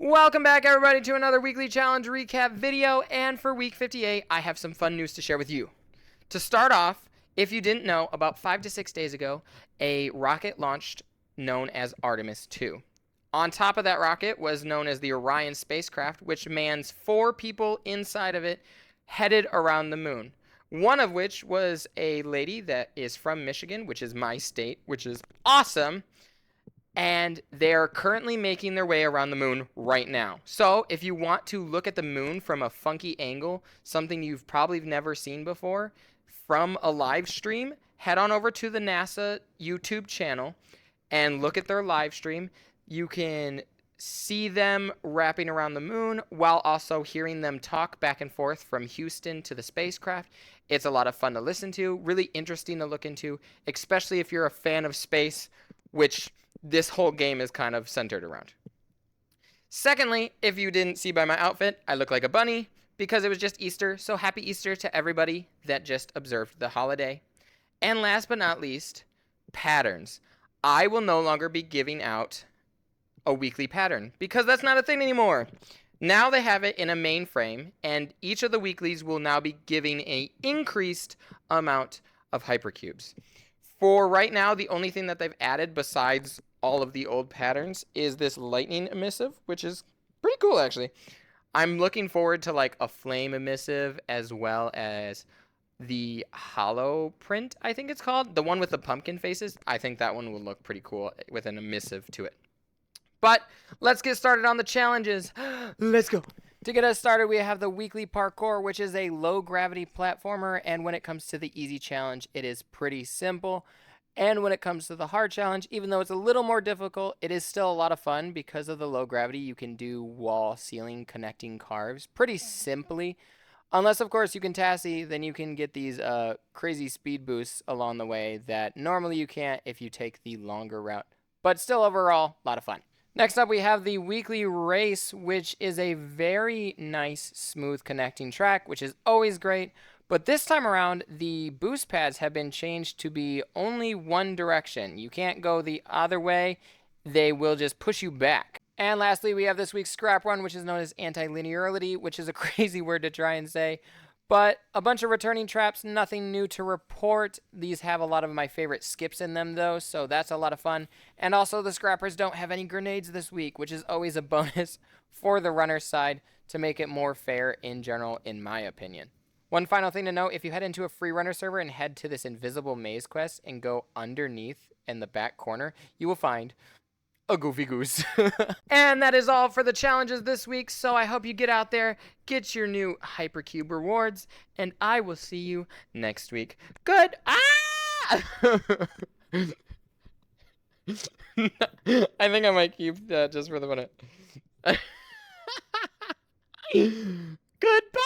Welcome back, everybody, to another weekly challenge recap video. And for week 58, I have some fun news to share with you. To start off, if you didn't know, about 5 to 6 days ago, a rocket launched known as Artemis II. On top of that rocket was known as the Orion spacecraft, which mans 4 people inside of it headed around the moon. One of which was a lady that is from Michigan, which is my state, which is awesome. And they're currently making their way around the moon right now. So if you want to look at the moon from a funky angle, something you've probably never seen before, from a live stream, head on over to the NASA YouTube channel and look at their live stream. You can see them wrapping around the moon while also hearing them talk back and forth from Houston to the spacecraft. It's a lot of fun to listen to, really interesting to look into, especially if you're a fan of space, which this whole game is kind of centered around. Secondly, if you didn't see by my outfit, I look like a bunny because it was just Easter, so happy Easter to everybody that just observed the holiday. And last but not least, patterns. I will no longer be giving out a weekly pattern because that's not a thing anymore. Now they have it in a mainframe, and each of the weeklies will now be giving an increased amount of hypercubes. For right now, the only thing that they've added besides all of the old patterns is this lightning emissive, which is pretty cool, actually. I'm looking forward to like a flame emissive as well as the hollow print, I think it's called. The one with the pumpkin faces. I think that one will look pretty cool with an emissive to it. But let's get started on the challenges. Let's go. To get us started, we have the weekly parkour, which is a low gravity platformer. And when it comes to the easy challenge, it is pretty simple. And when it comes to the hard challenge, even though it's a little more difficult, it is still a lot of fun because of the low gravity. You can do wall, ceiling, connecting carves pretty simply. Unless, of course, you can Tassie, then you can get these crazy speed boosts along the way that normally you can't if you take the longer route. But still, overall, a lot of fun. Next up, we have the weekly race, which is a very nice, smooth connecting track, which is always great. But this time around, the boost pads have been changed to be only one direction. You can't go the other way. They will just push you back. And lastly, we have this week's scrap run, which is known as anti-linearity, which is a crazy word to try and say. But a bunch of returning traps, nothing new to report. These have a lot of my favorite skips in them, though, so that's a lot of fun. And also, the scrappers don't have any grenades this week, which is always a bonus for the runner side to make it more fair in general, in my opinion. One final thing to note, if you head into a free runner server and head to this invisible maze quest and go underneath in the back corner, you will find a goofy goose. And that is all for the challenges this week, so I hope you get out there, get your new hypercube rewards, and I will see you next week. Good. I think I might keep that just for the minute. Goodbye.